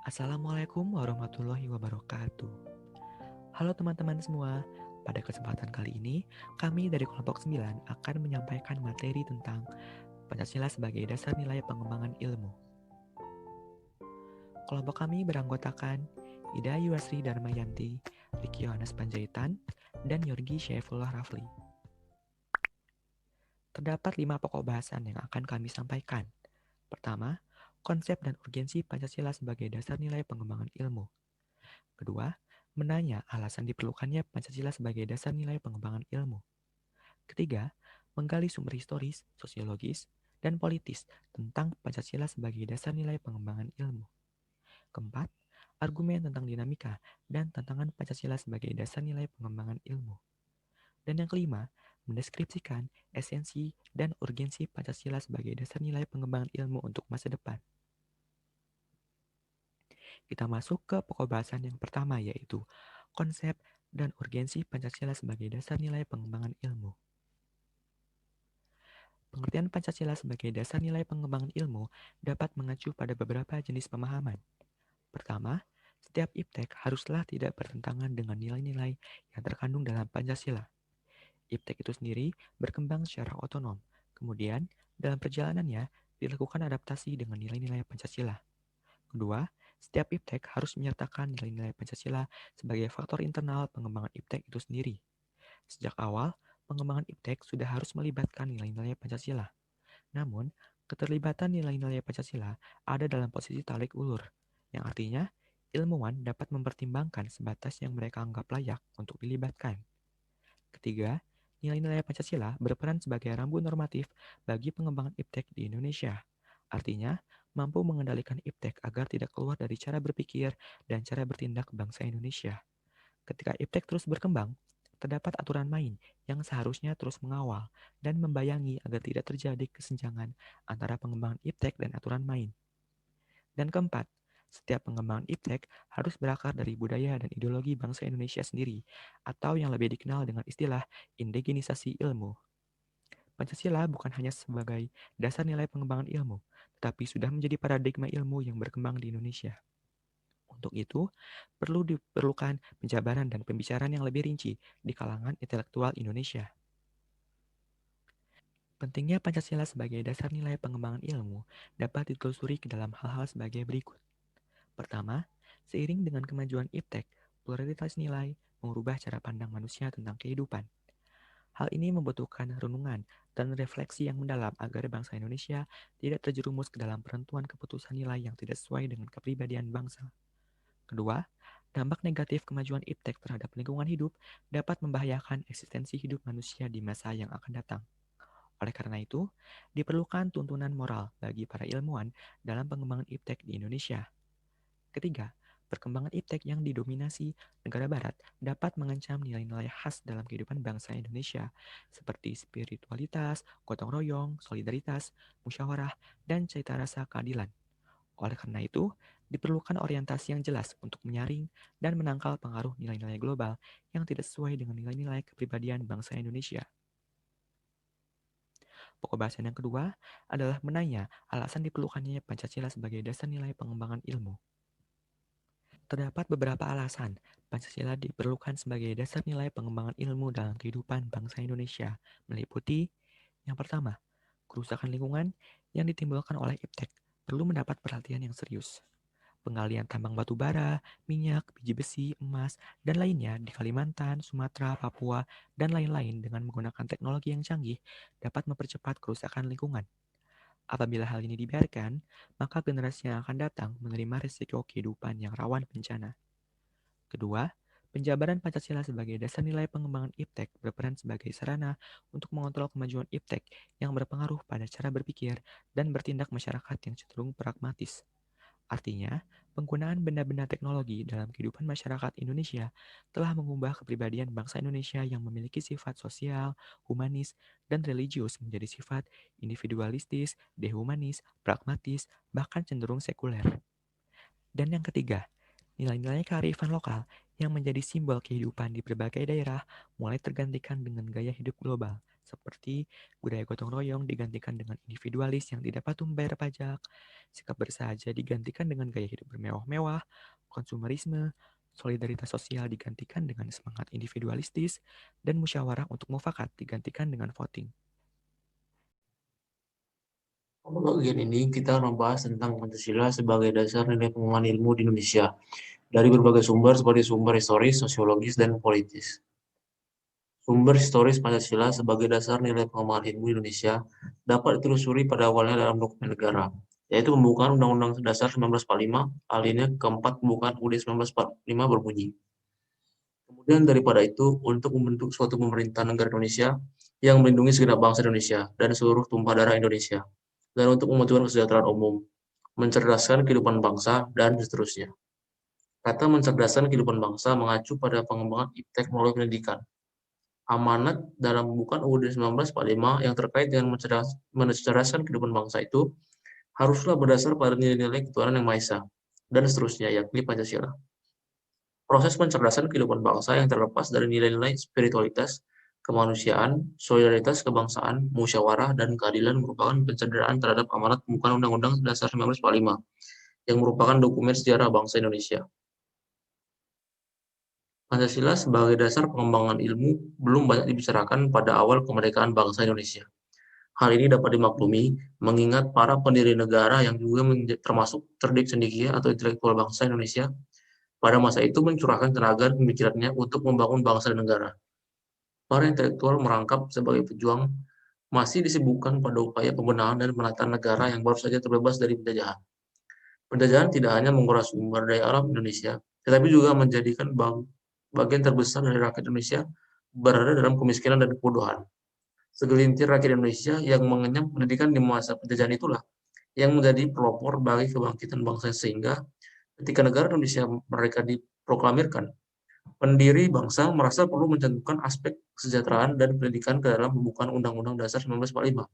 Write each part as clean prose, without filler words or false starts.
Assalamualaikum warahmatullahi wabarakatuh. Halo teman-teman semua, pada kesempatan kali ini kami dari kelompok 9 akan menyampaikan materi tentang Pancasila sebagai dasar nilai pengembangan ilmu. Kelompok kami beranggotakan Ida Yuwasri Darmayanti, Riki Yohanes Panjaitan, dan Yorgi Syaifullah Rafli. Terdapat 5 pokok bahasan yang akan kami sampaikan. Pertama, konsep dan urgensi Pancasila sebagai dasar nilai pengembangan ilmu. Kedua, menanya alasan diperlukannya Pancasila sebagai dasar nilai pengembangan ilmu. Ketiga, menggali sumber historis, sosiologis, dan politis tentang Pancasila sebagai dasar nilai pengembangan ilmu. Keempat, argumen tentang dinamika dan tantangan Pancasila sebagai dasar nilai pengembangan ilmu. Dan yang kelima, mendeskripsikan esensi dan urgensi Pancasila sebagai dasar nilai pengembangan ilmu untuk masa depan. Kita masuk ke pokok bahasan yang pertama, yaitu konsep dan urgensi Pancasila sebagai dasar nilai pengembangan ilmu. Pengertian Pancasila sebagai dasar nilai pengembangan ilmu dapat mengacu pada beberapa jenis pemahaman. Pertama, setiap iptek haruslah tidak bertentangan dengan nilai-nilai yang terkandung dalam Pancasila. Iptek itu sendiri berkembang secara otonom, kemudian dalam perjalanannya dilakukan adaptasi dengan nilai-nilai Pancasila. Kedua, setiap iptek harus menyertakan nilai-nilai Pancasila sebagai faktor internal pengembangan iptek itu sendiri. Sejak awal, pengembangan iptek sudah harus melibatkan nilai-nilai Pancasila. Namun, keterlibatan nilai-nilai Pancasila ada dalam posisi tarik ulur, yang artinya ilmuwan dapat mempertimbangkan sebatas yang mereka anggap layak untuk dilibatkan. Ketiga, nilai-nilai Pancasila berperan sebagai rambu normatif bagi pengembangan iptek di Indonesia. Artinya, mampu mengendalikan iptek agar tidak keluar dari cara berpikir dan cara bertindak bangsa Indonesia. Ketika iptek terus berkembang, terdapat aturan main yang seharusnya terus mengawal dan membayangi agar tidak terjadi kesenjangan antara pengembangan iptek dan aturan main. Dan keempat, setiap pengembangan iptek harus berakar dari budaya dan ideologi bangsa Indonesia sendiri, atau yang lebih dikenal dengan istilah indigenisasi ilmu. Pancasila bukan hanya sebagai dasar nilai pengembangan ilmu, tetapi sudah menjadi paradigma ilmu yang berkembang di Indonesia. Untuk itu, perlu diperlukan penjabaran dan pembicaraan yang lebih rinci di kalangan intelektual Indonesia. Pentingnya Pancasila sebagai dasar nilai pengembangan ilmu dapat ditelusuri ke dalam hal-hal sebagai berikut. Pertama, seiring dengan kemajuan iptek, pluralitas nilai mengubah cara pandang manusia tentang kehidupan. Hal ini membutuhkan renungan dan refleksi yang mendalam agar bangsa Indonesia tidak terjerumus ke dalam penentuan keputusan nilai yang tidak sesuai dengan kepribadian bangsa. Kedua, dampak negatif kemajuan iptek terhadap lingkungan hidup dapat membahayakan eksistensi hidup manusia di masa yang akan datang. Oleh karena itu, diperlukan tuntunan moral bagi para ilmuwan dalam pengembangan iptek di Indonesia. Ketiga, perkembangan iptek yang didominasi negara barat dapat mengancam nilai-nilai khas dalam kehidupan bangsa Indonesia, seperti spiritualitas, gotong royong, solidaritas, musyawarah, dan cita rasa keadilan. Oleh karena itu, diperlukan orientasi yang jelas untuk menyaring dan menangkal pengaruh nilai-nilai global yang tidak sesuai dengan nilai-nilai kepribadian bangsa Indonesia. Pokok bahasan yang kedua adalah menanya alasan diperlukannya Pancasila sebagai dasar nilai pengembangan ilmu. Terdapat beberapa alasan Pancasila diperlukan sebagai dasar nilai pengembangan ilmu dalam kehidupan bangsa Indonesia, meliputi yang pertama, kerusakan lingkungan yang ditimbulkan oleh iptek perlu mendapat perhatian yang serius. Penggalian tambang batu bara, minyak, biji besi, emas, dan lainnya di Kalimantan, Sumatera, Papua, dan lain-lain dengan menggunakan teknologi yang canggih dapat mempercepat kerusakan lingkungan. Apabila hal ini dibiarkan, maka generasi yang akan datang menerima risiko kehidupan yang rawan bencana. Kedua, penjabaran Pancasila sebagai dasar nilai pengembangan iptek berperan sebagai sarana untuk mengontrol kemajuan iptek yang berpengaruh pada cara berpikir dan bertindak masyarakat yang cenderung pragmatis. Artinya, penggunaan benda-benda teknologi dalam kehidupan masyarakat Indonesia telah mengubah kepribadian bangsa Indonesia yang memiliki sifat sosial, humanis, dan religius menjadi sifat individualistis, dehumanis, pragmatis, bahkan cenderung sekuler. Dan yang ketiga, nilai-nilai kearifan lokal yang menjadi simbol kehidupan di berbagai daerah mulai tergantikan dengan gaya hidup global seperti budaya gotong royong digantikan dengan individualis yang tidak patuh membayar pajak, sikap bersahaja digantikan dengan gaya hidup bermewah-mewah, konsumerisme, solidaritas sosial digantikan dengan semangat individualistis, dan musyawarah untuk mufakat digantikan dengan voting. Pada bagian ini kita membahas tentang Pancasila sebagai dasar nilai pengembangan ilmu di Indonesia dari berbagai sumber seperti sumber historis, sosiologis, dan politis. Sumber historis Pancasila sebagai dasar nilai pengembangan ilmu di Indonesia dapat ditelusuri pada awalnya dalam dokumen negara, yaitu pembukaan Undang-Undang Dasar 1945, alinea keempat pembukaan UUD 1945 berbunyi. Kemudian daripada itu, untuk membentuk suatu pemerintahan negara Indonesia yang melindungi segenap bangsa Indonesia dan seluruh tumpah darah Indonesia, dan untuk memajukan kesejahteraan umum, mencerdaskan kehidupan bangsa, dan seterusnya. Kata mencerdaskan kehidupan bangsa mengacu pada pengembangan iptek melalui pendidikan. Amanat dalam pembukaan UUD 1945 yang terkait dengan mencerdaskan kehidupan bangsa itu haruslah berdasar pada nilai-nilai ketuhanan yang Maha Esa, dan seterusnya, yakni Pancasila. Proses pencerdasan kehidupan bangsa yang terlepas dari nilai-nilai spiritualitas, kemanusiaan, solidaritas kebangsaan, musyawarah, dan keadilan merupakan pencederaan terhadap amanat pembukaan Undang-Undang Dasar 1945 yang merupakan dokumen sejarah bangsa Indonesia. Pancasila sebagai dasar pengembangan ilmu belum banyak dibicarakan pada awal kemerdekaan bangsa Indonesia. Hal ini dapat dimaklumi mengingat para pendiri negara yang juga termasuk cerdik cendekia atau intelektual bangsa Indonesia pada masa itu mencurahkan tenaga dan pemikirannya untuk membangun bangsa dan negara. Para intelektual merangkap sebagai pejuang masih disibukkan pada upaya pembenahan dan penataan negara yang baru saja terbebas dari penjajahan. Penjajahan tidak hanya menguras sumber daya alam Indonesia, tetapi juga menjadikan bagian terbesar dari rakyat Indonesia berada dalam kemiskinan dan kebodohan. Segelintir rakyat Indonesia yang mengenyam pendidikan di masa penjajahan itulah yang menjadi pelopor bagi kebangkitan bangsa, sehingga ketika negara Indonesia mereka diproklamirkan, pendiri bangsa merasa perlu mencantumkan aspek kesejahteraan dan pendidikan ke dalam pembukaan Undang-Undang Dasar 1945.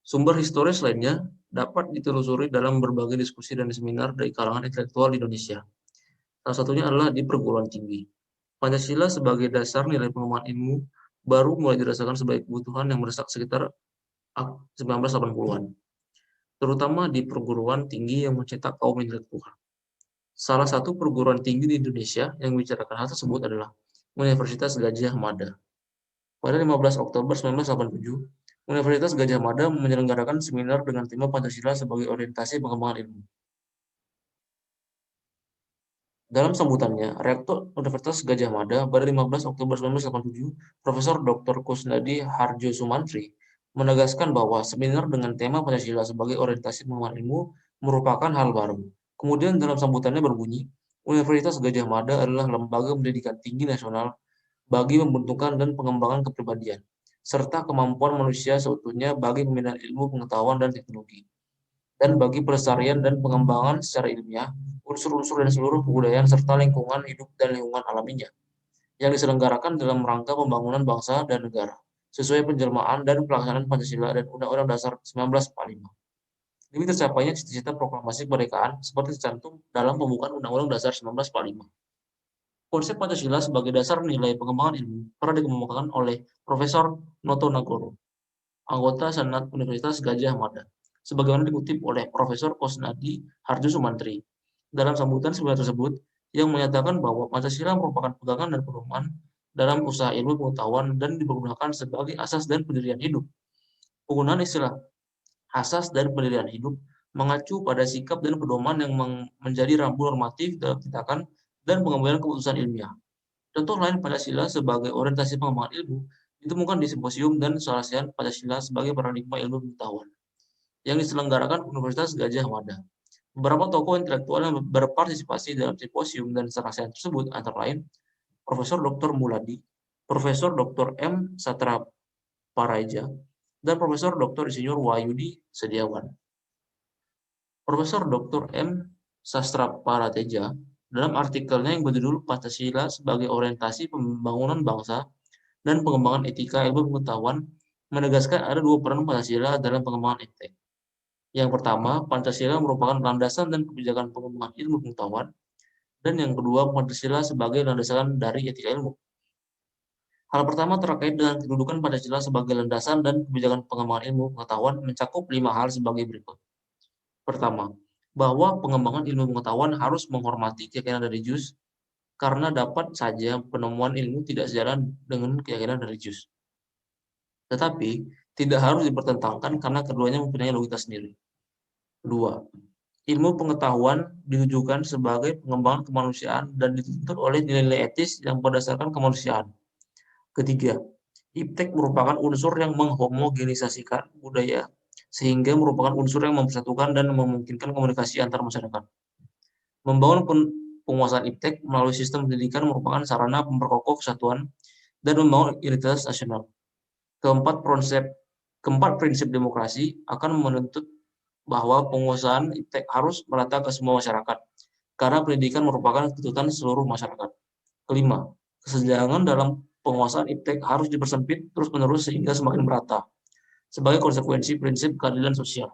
Sumber historis lainnya dapat ditelusuri dalam berbagai diskusi dan seminar dari kalangan intelektual di Indonesia. Salah satunya adalah di perguruan tinggi. Pancasila sebagai dasar nilai pengembangan ilmu baru mulai dirasakan sebagai kebutuhan yang mendesak sekitar 1980-an, terutama di perguruan tinggi yang mencetak kaum intelektual. Salah satu perguruan tinggi di Indonesia yang membicarakan hal tersebut adalah Universitas Gadjah Mada. Pada 15 Oktober 1987, Universitas Gadjah Mada menyelenggarakan seminar dengan tema Pancasila sebagai orientasi pengembangan ilmu. Dalam sambutannya, Rektor Universitas Gadjah Mada pada 15 Oktober 1987, Profesor Dr. Kusnadi Harjo Sumantri, menegaskan bahwa seminar dengan tema Pancasila sebagai orientasi pengembangan ilmu merupakan hal baru. Kemudian dalam sambutannya berbunyi, Universitas Gadjah Mada adalah lembaga pendidikan tinggi nasional bagi pembentukan dan pengembangan kepribadian, serta kemampuan manusia seutuhnya bagi pemindahan ilmu pengetahuan dan teknologi, dan bagi pelestarian dan pengembangan secara ilmiah, unsur-unsur dan seluruh kebudayaan serta lingkungan hidup dan lingkungan alaminya, yang diselenggarakan dalam rangka pembangunan bangsa dan negara, sesuai penjelmaan dan pelaksanaan Pancasila dan Undang-Undang Dasar 1945. Demi tercapainya cita-cita proklamasi kemerdekaan seperti tercantum dalam pembukaan Undang-Undang Dasar 1945. Konsep Pancasila sebagai dasar nilai pengembangan ilmu pernah dikemukakan oleh Profesor Noto Nagoro, anggota Senat Universitas Gadjah Mada, sebagaimana dikutip oleh Profesor Kusnadi Harjo Sumantri dalam sambutan seminar tersebut, yang menyatakan bahwa Pancasila merupakan pegangan dan pedoman dalam usaha ilmu pengetahuan dan dipergunakan sebagai asas dan pendirian hidup. Penggunaan istilah asas dan pendirian hidup mengacu pada sikap dan pedoman yang menjadi rambu normatif dalam tindakan dan pengambilan keputusan ilmiah. Contoh lain Pancasila sebagai orientasi pengembangan ilmu ditemukan di Simposium dan Selasian Pancasila sebagai paradigma ilmu pengetahuan yang diselenggarakan Universitas Gadjah Mada. Beberapa tokoh intelektual yang berpartisipasi dalam simposium dan Selasian tersebut antara lain Profesor Dr. Muladi, Profesor Dr. M. Satra Paraja, dan Profesor Dr. Insinyur Wahyudi Setiawan. Profesor Dr. M. Sastra Parateja dalam artikelnya yang berjudul Pancasila sebagai orientasi pembangunan bangsa dan pengembangan etika ilmu pengetahuan menegaskan ada dua peran Pancasila dalam pengembangan iptek. Yang pertama, Pancasila merupakan landasan dan kebijakan pengembangan ilmu pengetahuan, dan yang kedua, Pancasila sebagai landasan dari etika ilmu. Hal pertama terkait dengan kedudukan Pancasila sebagai landasan dan kebijakan pengembangan ilmu pengetahuan mencakup 5 hal sebagai berikut. Pertama, bahwa pengembangan ilmu pengetahuan harus menghormati keyakinan religius karena dapat saja penemuan ilmu tidak sejalan dengan keyakinan religius. Tetapi, tidak harus dipertentangkan karena keduanya mempunyai logika sendiri. Kedua, ilmu pengetahuan ditujukan sebagai pengembangan kemanusiaan dan dituntut oleh nilai-nilai etis yang berdasarkan kemanusiaan. Ketiga, iptek merupakan unsur yang menghomogenisasikan budaya sehingga merupakan unsur yang mempersatukan dan memungkinkan komunikasi antar masyarakat. Membangun penguasaan iptek melalui sistem pendidikan merupakan sarana memperkokoh kesatuan dan membangun identitas nasional. Keempat prinsip demokrasi akan menuntut bahwa penguasaan iptek harus merata ke semua masyarakat, karena pendidikan merupakan tuntutan seluruh masyarakat. Kelima, kesenjangan dalam penguasaan iptek harus dipersempit terus-menerus sehingga semakin merata, sebagai konsekuensi prinsip keadilan sosial.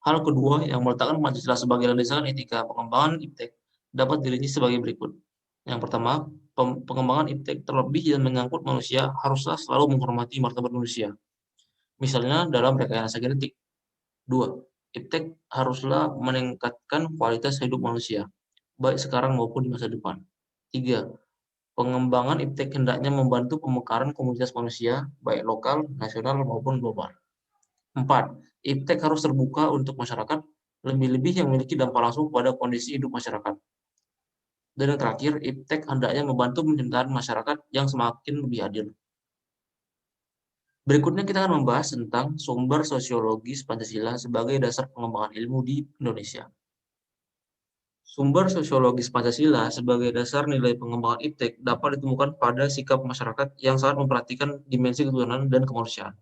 Hal kedua yang meletakkan Pancasila sebagai landasan etika pengembangan iptek dapat dirinci sebagai berikut. Yang pertama, pengembangan iptek terlebih yang menyangkut manusia haruslah selalu menghormati martabat manusia, misalnya dalam rekayasa genetik. Dua, iptek haruslah meningkatkan kualitas hidup manusia, baik sekarang maupun di masa depan. Tiga, pengembangan iptek hendaknya membantu pemekaran komunitas manusia, baik lokal, nasional, maupun global. 4. Iptek harus terbuka untuk masyarakat, lebih-lebih yang memiliki dampak langsung pada kondisi hidup masyarakat. Dan yang terakhir, iptek hendaknya membantu penciptaan masyarakat yang semakin lebih adil. Berikutnya kita akan membahas tentang sumber sosiologis Pancasila sebagai dasar pengembangan ilmu di Indonesia. Sumber sosiologis Pancasila sebagai dasar nilai pengembangan iptek dapat ditemukan pada sikap masyarakat yang sangat memperhatikan dimensi ketuhanan dan kemanusiaan.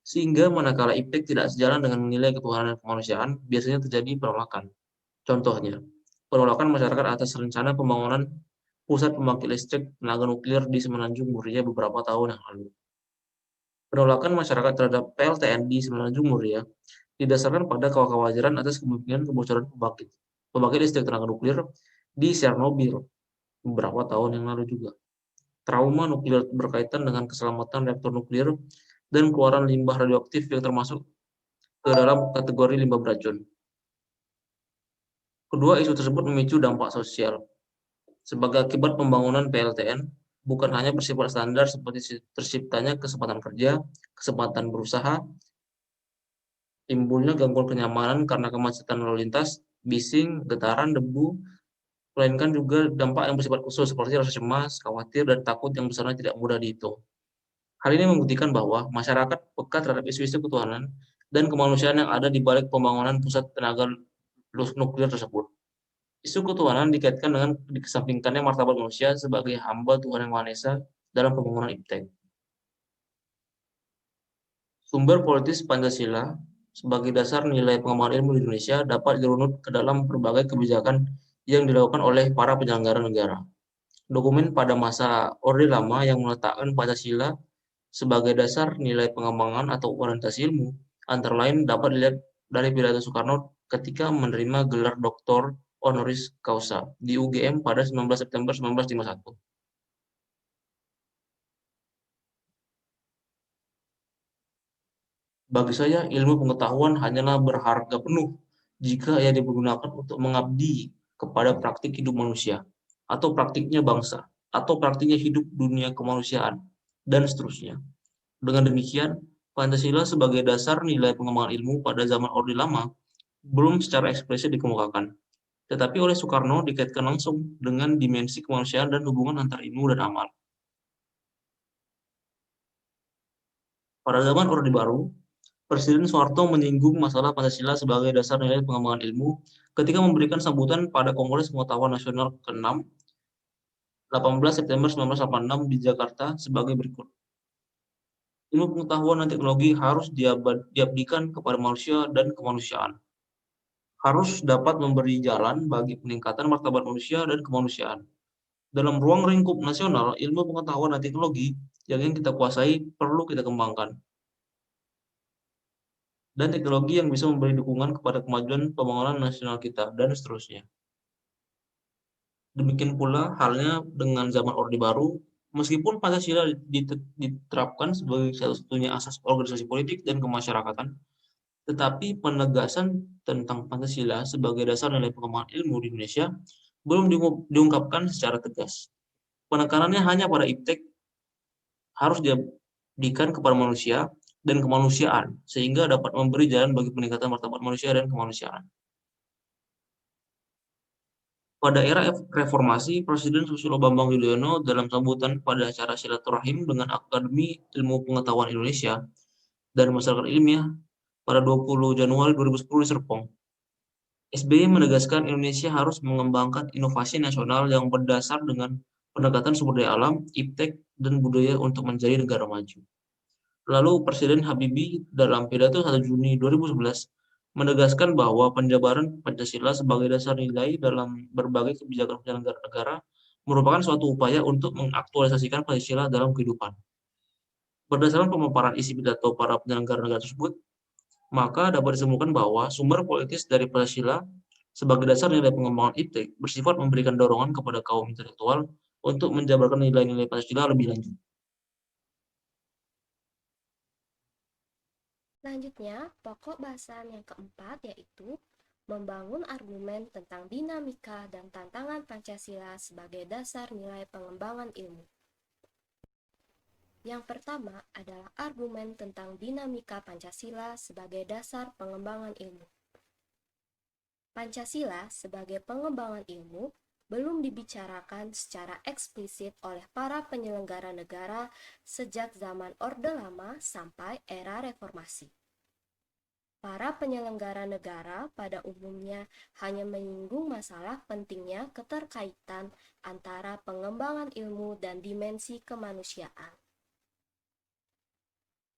Sehingga manakala iptek tidak sejalan dengan nilai ketuhanan dan kemanusiaan, biasanya terjadi penolakan. Contohnya, penolakan masyarakat atas rencana pembangunan pusat pembangkit listrik tenaga nuklir di Semenanjung Muria beberapa tahun yang lalu. Penolakan masyarakat terhadap PLTN di Semenanjung Muria didasarkan pada kekhawatiran atas kemungkinan kebocoran pembangkit listrik tenaga nuklir di Chernobyl beberapa tahun yang lalu juga. Trauma nuklir berkaitan dengan keselamatan reaktor nuklir dan keluaran limbah radioaktif yang termasuk ke dalam kategori limbah beracun. Kedua isu tersebut memicu dampak sosial. Sebagai akibat pembangunan PLTN, bukan hanya bersifat standar seperti terciptanya kesempatan kerja, kesempatan berusaha, timbulnya gangguan kenyamanan karena kemacetan lalu lintas, bising, getaran, debu, melainkan juga dampak yang bersifat khusus seperti rasa cemas, khawatir, dan takut yang besarnya tidak mudah dihitung. Hal ini membuktikan bahwa masyarakat peka terhadap isu-isu ketuhanan dan kemanusiaan yang ada di balik pembangunan pusat tenaga nuklir tersebut. Isu ketuhanan dikaitkan dengan dikesampingkannya martabat manusia sebagai hamba Tuhan Yang Maha Esa dalam pembangunan iptek. Sumber politis Pancasila sebagai dasar nilai pengembangan ilmu di Indonesia dapat dirunut ke dalam berbagai kebijakan yang dilakukan oleh para penyelenggara negara. Dokumen pada masa Orde Lama yang meletakkan Pancasila sebagai dasar nilai pengembangan atau orientasi ilmu, antara lain dapat dilihat dari pidato Soekarno ketika menerima gelar Doktor Honoris Causa di UGM pada 19 September 1951. Bagi saya, ilmu pengetahuan hanyalah berharga penuh jika ia dipergunakan untuk mengabdi kepada praktik hidup manusia, atau praktiknya bangsa, atau praktiknya hidup dunia kemanusiaan, dan seterusnya. Dengan demikian, Pancasila sebagai dasar nilai pengembangan ilmu pada zaman Orde Lama belum secara eksplisit dikemukakan, tetapi oleh Soekarno dikaitkan langsung dengan dimensi kemanusiaan dan hubungan antar ilmu dan amal. Pada zaman Orde Baru, Presiden Soeharto menyinggung masalah Pancasila sebagai dasar nilai pengembangan ilmu ketika memberikan sambutan pada Kongres Pengetahuan Nasional ke-6 18 September 1986 di Jakarta sebagai berikut. Ilmu pengetahuan dan teknologi harus diabdikan kepada manusia dan kemanusiaan. Harus dapat memberi jalan bagi peningkatan martabat manusia dan kemanusiaan. Dalam ruang lingkup nasional, ilmu pengetahuan dan teknologi yang ingin kita kuasai perlu kita kembangkan. Dan teknologi yang bisa memberi dukungan kepada kemajuan pembangunan nasional kita, dan seterusnya. Demikian pula halnya dengan zaman Orde Baru, Meskipun Pancasila diterapkan sebagai satu-satunya asas organisasi politik dan kemasyarakatan, tetapi penegasan tentang Pancasila sebagai dasar nilai pengembangan ilmu di Indonesia belum diungkapkan secara tegas. Penekanannya hanya pada iptek harus diabdikan kepada manusia dan kemanusiaan, sehingga dapat memberi jalan bagi peningkatan martabat manusia dan kemanusiaan. Pada era reformasi, Presiden Susilo Bambang Yudhoyono dalam sambutan pada acara silaturahim dengan Akademi Ilmu Pengetahuan Indonesia dan Masyarakat Ilmiah pada 20 Januari 2010 di Serpong, SBY menegaskan Indonesia harus mengembangkan inovasi nasional yang berdasar dengan pendekatan sumber daya alam, iptek, dan budaya untuk menjadi negara maju. Lalu Presiden Habibie dalam pidato 1 Juni 2011 menegaskan bahwa penjabaran Pancasila sebagai dasar nilai dalam berbagai kebijakan penyelenggara negara merupakan suatu upaya untuk mengaktualisasikan Pancasila dalam kehidupan. Berdasarkan pemaparan isi pidato para penyelenggara negara tersebut, maka dapat disimpulkan bahwa sumber politis dari Pancasila sebagai dasar nilai pengembangan iptek bersifat memberikan dorongan kepada kaum intelektual untuk menjabarkan nilai-nilai Pancasila lebih lanjut. Selanjutnya, pokok bahasan yang keempat yaitu membangun argumen tentang dinamika dan tantangan Pancasila sebagai dasar nilai pengembangan ilmu. Yang pertama adalah argumen tentang dinamika Pancasila sebagai dasar pengembangan ilmu. Pancasila sebagai pengembangan ilmu belum dibicarakan secara eksplisit oleh para penyelenggara negara sejak zaman Orde Lama sampai era Reformasi. Para penyelenggara negara pada umumnya hanya menyinggung masalah pentingnya keterkaitan antara pengembangan ilmu dan dimensi kemanusiaan.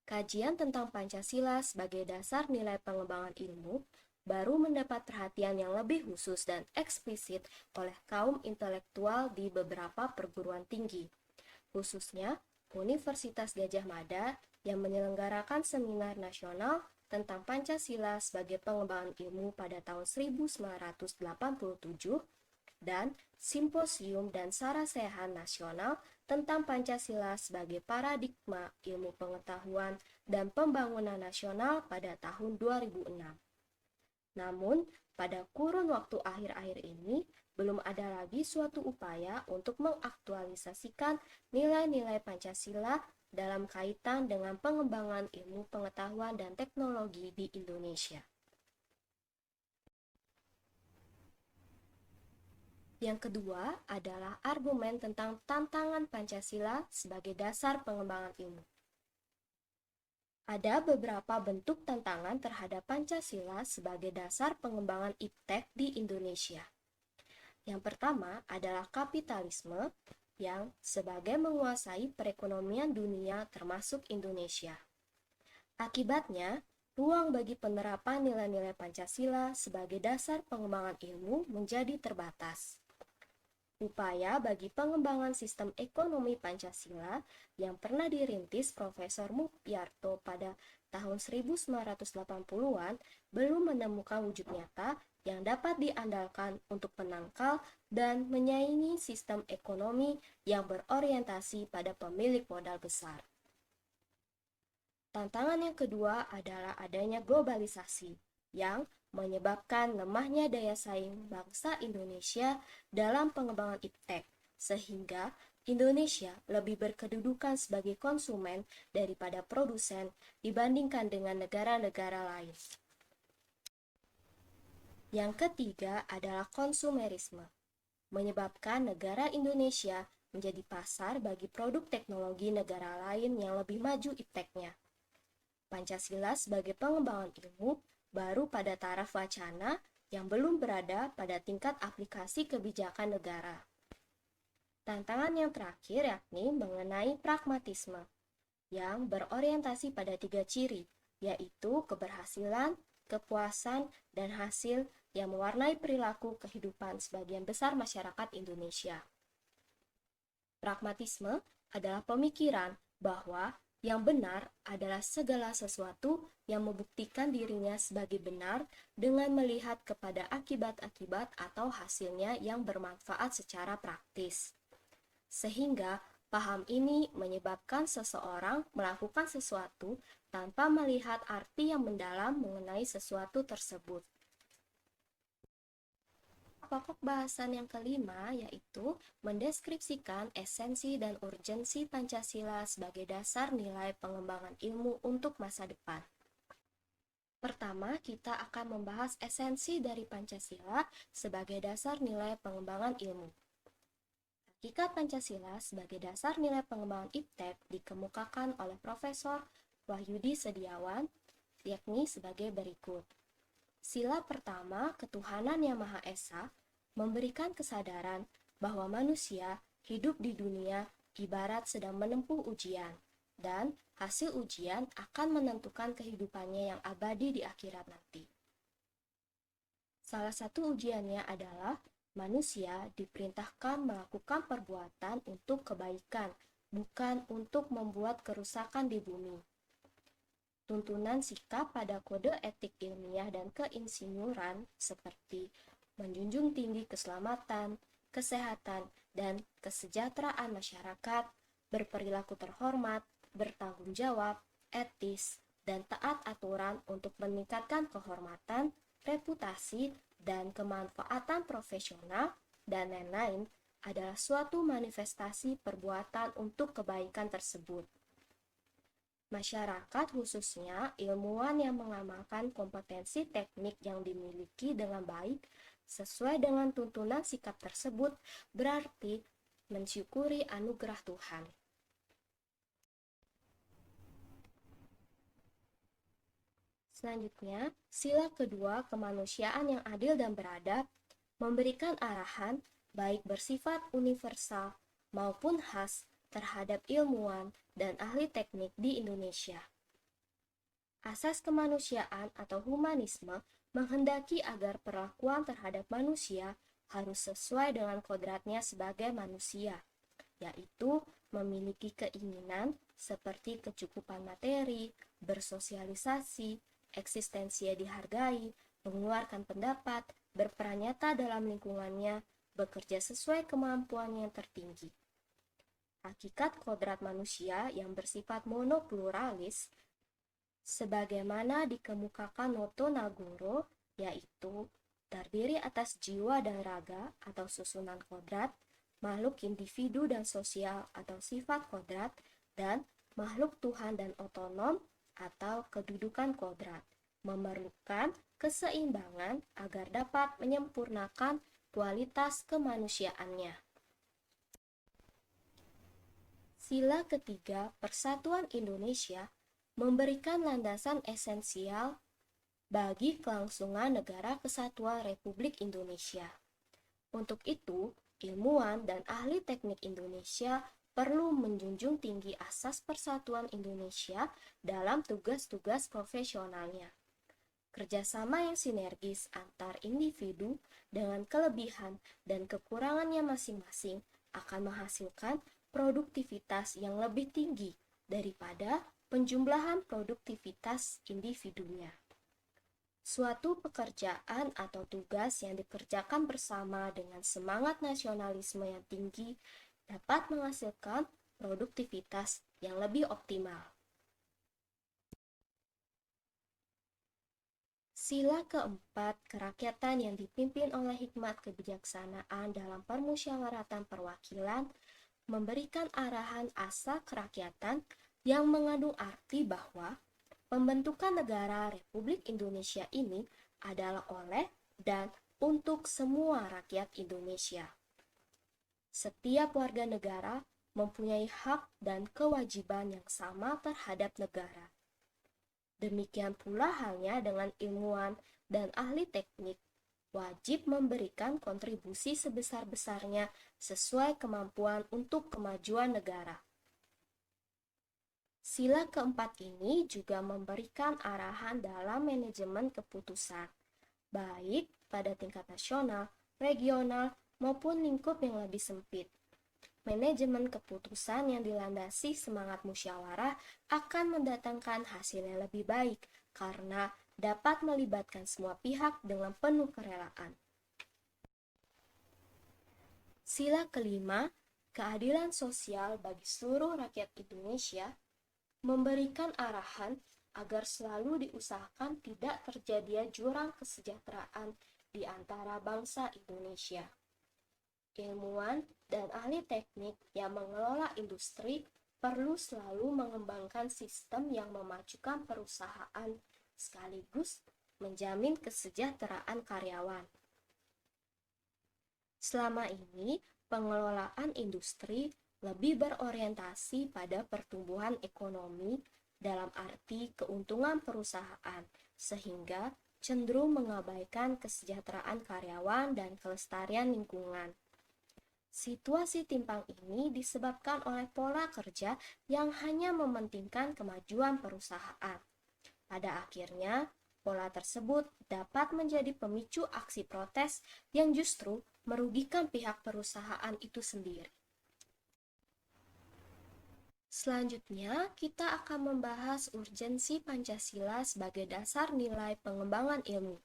Kajian tentang Pancasila sebagai dasar nilai pengembangan ilmu baru mendapat perhatian yang lebih khusus dan eksplisit oleh kaum intelektual di beberapa perguruan tinggi, khususnya Universitas Gadjah Mada yang menyelenggarakan seminar nasional tentang Pancasila sebagai pengembangan ilmu pada tahun 1987 dan Simposium dan Sarasehan Nasional tentang Pancasila sebagai paradigma ilmu pengetahuan dan pembangunan nasional pada tahun 2006. Namun, pada kurun waktu akhir-akhir ini, belum ada lagi suatu upaya untuk mengaktualisasikan nilai-nilai Pancasila dalam kaitan dengan pengembangan ilmu pengetahuan dan teknologi di Indonesia. Yang kedua adalah argumen tentang tantangan Pancasila sebagai dasar pengembangan ilmu. Ada beberapa bentuk tantangan terhadap Pancasila sebagai dasar pengembangan iptek di Indonesia. Yang pertama adalah kapitalisme yang sebagai menguasai perekonomian dunia termasuk Indonesia. Akibatnya, ruang bagi penerapan nilai-nilai Pancasila sebagai dasar pengembangan ilmu menjadi terbatas. Upaya bagi pengembangan sistem ekonomi Pancasila yang pernah dirintis Profesor Mupiarto pada tahun 1980-an belum menemukan wujud nyata yang dapat diandalkan untuk menangkal dan menyaingi sistem ekonomi yang berorientasi pada pemilik modal besar. Tantangan yang kedua adalah adanya globalisasi yang menyebabkan lemahnya daya saing bangsa Indonesia dalam pengembangan iptek, sehingga Indonesia lebih berkedudukan sebagai konsumen daripada produsen dibandingkan dengan negara-negara lain. Yang ketiga adalah konsumerisme, menyebabkan negara Indonesia menjadi pasar bagi produk teknologi negara lain yang lebih maju ipteknya. Pancasila sebagai pengembangan ilmu baru pada taraf wacana yang belum berada pada tingkat aplikasi kebijakan negara. Tantangan yang terakhir yakni mengenai pragmatisme yang berorientasi pada 3 ciri, yaitu keberhasilan, kepuasan, dan hasil yang mewarnai perilaku kehidupan sebagian besar masyarakat Indonesia. Pragmatisme adalah pemikiran bahwa yang benar adalah segala sesuatu yang membuktikan dirinya sebagai benar dengan melihat kepada akibat-akibat atau hasilnya yang bermanfaat secara praktis. Sehingga Paham ini menyebabkan seseorang melakukan sesuatu tanpa melihat arti yang mendalam mengenai sesuatu tersebut. Pokok bahasan yang kelima yaitu mendeskripsikan esensi dan urgensi Pancasila sebagai dasar nilai pengembangan ilmu untuk masa depan. Pertama, kita akan membahas esensi dari Pancasila sebagai dasar nilai pengembangan ilmu. Hakikat Pancasila sebagai dasar nilai pengembangan IPTEK dikemukakan oleh Profesor Wahyudi Setiawan, yakni sebagai berikut. Sila pertama, ketuhanan yang Maha Esa, memberikan kesadaran bahwa manusia hidup di dunia ibarat sedang menempuh ujian, dan hasil ujian akan menentukan kehidupannya yang abadi di akhirat nanti. Salah satu ujiannya adalah manusia diperintahkan melakukan perbuatan untuk kebaikan, bukan untuk membuat kerusakan di bumi. Tuntunan sikap pada kode etik ilmiah dan keinsinyuran seperti menjunjung tinggi keselamatan, kesehatan, dan kesejahteraan masyarakat, berperilaku terhormat, bertanggung jawab, etis, dan taat aturan untuk meningkatkan kehormatan, reputasi, dan kemanfaatan profesional, dan lain-lain adalah suatu manifestasi perbuatan untuk kebaikan tersebut. Masyarakat, khususnya ilmuwan yang mengamalkan kompetensi teknik yang dimiliki dengan baik sesuai dengan tuntunan sikap tersebut, berarti mensyukuri anugerah Tuhan. Selanjutnya, sila kedua, kemanusiaan yang adil dan beradab, memberikan arahan baik bersifat universal maupun khas terhadap ilmuwan dan ahli teknik di Indonesia. Asas kemanusiaan atau humanisme menghendaki agar perlakuan terhadap manusia harus sesuai dengan kodratnya sebagai manusia, yaitu memiliki keinginan seperti kecukupan materi, bersosialisasi, eksistensinya dihargai, mengeluarkan pendapat, berperan nyata dalam lingkungannya, bekerja sesuai kemampuan yang tertinggi. Hakikat kodrat manusia yang bersifat monopluralis sebagaimana dikemukakan Noto Nagoro, yaitu terdiri atas jiwa dan raga atau susunan kodrat, makhluk individu dan sosial atau sifat kodrat, dan makhluk Tuhan dan otonom atau kedudukan kodrat, memerlukan keseimbangan agar dapat menyempurnakan kualitas kemanusiaannya. Sila ketiga, Persatuan Indonesia, memberikan landasan esensial bagi kelangsungan Negara Kesatuan Republik Indonesia. Untuk itu, ilmuwan dan ahli teknik Indonesia perlu menjunjung tinggi asas persatuan Indonesia dalam tugas-tugas profesionalnya. Kerjasama yang sinergis antar individu dengan kelebihan dan kekurangannya masing-masing akan menghasilkan produktivitas yang lebih tinggi daripada penjumlahan produktivitas individunya. Suatu pekerjaan atau tugas yang dikerjakan bersama dengan semangat nasionalisme yang tinggi dapat menghasilkan produktivitas yang lebih optimal. Sila keempat, kerakyatan yang dipimpin oleh hikmat kebijaksanaan dalam permusyawaratan perwakilan, memberikan arahan asa kerakyatan yang mengandung arti bahwa pembentukan negara Republik Indonesia ini adalah oleh dan untuk semua rakyat Indonesia. Setiap warga negara mempunyai hak dan kewajiban yang sama terhadap negara. Demikian pula halnya dengan ilmuwan dan ahli teknik, wajib memberikan kontribusi sebesar-besarnya sesuai kemampuan untuk kemajuan negara. Sila keempat ini juga memberikan arahan dalam manajemen keputusan, baik pada tingkat nasional, regional, maupun lingkup yang lebih sempit. Manajemen keputusan yang dilandasi semangat musyawarah akan mendatangkan hasil yang lebih baik karena dapat melibatkan semua pihak dengan penuh kerelaan. Sila kelima, keadilan sosial bagi seluruh rakyat Indonesia, memberikan arahan agar selalu diusahakan tidak terjadinya jurang kesejahteraan di antara bangsa Indonesia. Ilmuwan dan ahli teknik yang mengelola industri perlu selalu mengembangkan sistem yang memajukan perusahaan sekaligus menjamin kesejahteraan karyawan. Selama ini, pengelolaan industri lebih berorientasi pada pertumbuhan ekonomi dalam arti keuntungan perusahaan, sehingga cenderung mengabaikan kesejahteraan karyawan dan kelestarian lingkungan. Situasi timpang ini disebabkan oleh pola kerja yang hanya mementingkan kemajuan perusahaan. Pada akhirnya, pola tersebut dapat menjadi pemicu aksi protes yang justru merugikan pihak perusahaan itu sendiri. Selanjutnya, kita akan membahas urgensi Pancasila sebagai dasar nilai pengembangan ilmu.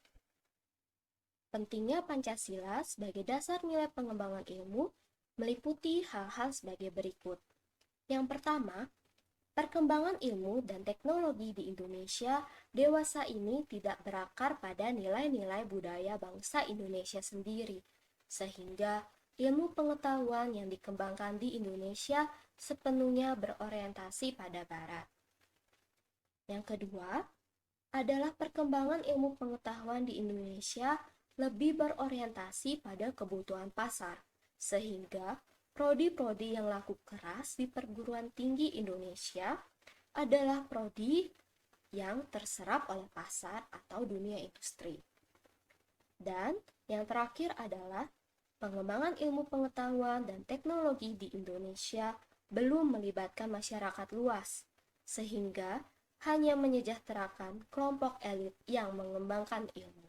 Pentingnya Pancasila sebagai dasar nilai pengembangan ilmu meliputi hal-hal sebagai berikut. Yang pertama, perkembangan ilmu dan teknologi di Indonesia dewasa ini tidak berakar pada nilai-nilai budaya bangsa Indonesia sendiri, sehingga ilmu pengetahuan yang dikembangkan di Indonesia sepenuhnya berorientasi pada Barat. Yang kedua, adalah perkembangan ilmu pengetahuan di Indonesia lebih berorientasi pada kebutuhan pasar, sehingga prodi-prodi yang laku keras di perguruan tinggi Indonesia adalah prodi yang terserap oleh pasar atau dunia industri. Dan yang terakhir adalah pengembangan ilmu pengetahuan dan teknologi di Indonesia belum melibatkan masyarakat luas, sehingga hanya menyejahterakan kelompok elit yang mengembangkan ilmu.